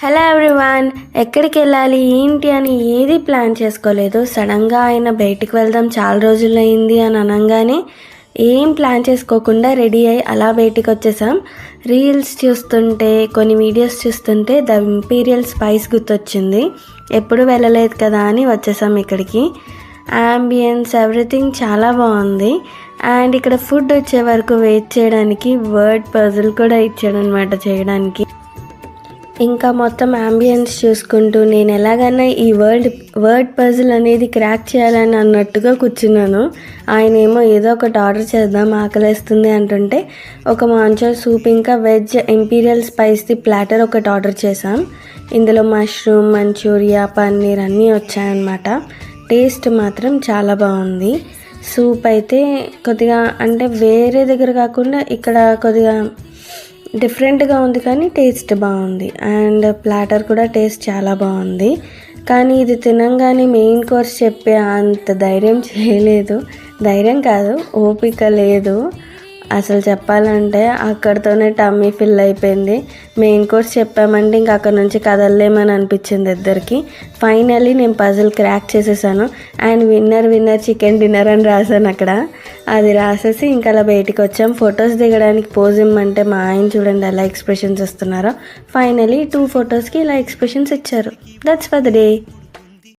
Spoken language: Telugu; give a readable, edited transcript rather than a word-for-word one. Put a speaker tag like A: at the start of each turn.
A: హలో ఎవ్రీవన్, ఎక్కడికి వెళ్ళాలి ఏంటి అని ఏది ప్లాన్ చేసుకోలేదు. సడన్గా ఆయన బయటికి వెళ్దాం చాలా రోజులు అయింది అని అనగానే ఏం ప్లాన్ చేసుకోకుండా రెడీ అయ్యి అలా బయటికి వచ్చేసాం. రీల్స్ చూస్తుంటే కొన్ని వీడియోస్ చూస్తుంటే ద ఇంపీరియల్ స్పైస్ గుర్తొచ్చింది. ఎప్పుడు వెళ్ళలేదు కదా అని వచ్చేసాం ఇక్కడికి. యాంబియన్స్ ఎవ్రీథింగ్ చాలా బాగుంది. అండ్ ఇక్కడ ఫుడ్ వచ్చే వరకు వెయిట్ చేయడానికి వర్డ్ పజిల్ కూడా ఇచ్చాడనమాట చేయడానికి. ఇంకా మొత్తం యాంబియన్స్ చూసుకుంటూ నేను ఎలాగైనా ఈ వర్డ్ పజిల్ అనేది క్రాక్ చేయాలని అన్నట్టుగా కూర్చున్నాను. ఆయన ఏమో ఏదో ఒకటి ఆర్డర్ చేద్దాం ఆకలేస్తుంది అంటుంటే ఒక మాంచో సూప్ ఇంకా వెజ్ ఇంపీరియల్ స్పైసీ ప్లాటర్ ఒకటి ఆర్డర్ చేసాం. ఇందులో మష్రూమ్, మంచూరియా, పన్నీర్ అన్నీ వచ్చాయన్నమాట. టేస్ట్ మాత్రం చాలా బాగుంది. సూప్ అయితే కొద్దిగా అంటే వేరే దగ్గర కాకుండా ఇక్కడ కొద్దిగా డిఫరెంట్గా ఉంది కానీ టేస్ట్ బాగుంది. అండ్ ప్లాటర్ కూడా టేస్ట్ చాలా బాగుంది. కానీ ఇది తినంగానే మెయిన్ కోర్స్ చెప్పే అంత ధైర్యం చేయలేదు. ధైర్యం కాదు, ఓపిక లేదు. అసలు చెప్పాలంటే అక్కడితోనే టమ్మీ ఫిల్ అయిపోయింది. మెయిన్ కోర్స్ చెప్పామంటే ఇంక అక్కడ నుంచి కదలలేమని అనిపించింది ఇద్దరికి. ఫైనల్లీ నేను పజిల్ క్రాక్ చేసేసాను. అండ్ విన్నర్ చికెన్ డిన్నర్ అని రాశాను అక్కడ. అది రాసేసి ఇంకా అలా బయటికి వచ్చాం. ఫొటోస్ దిగడానికి పోజ్ ఇమ్మంటే మా ఆయన చూడండి ఎలా ఎక్స్ప్రెషన్స్ ఇస్తున్నారో. ఫైనల్లీ 2 ఫొటోస్కి ఇలా ఎక్స్ప్రెషన్స్ ఇచ్చారు. That's for the day.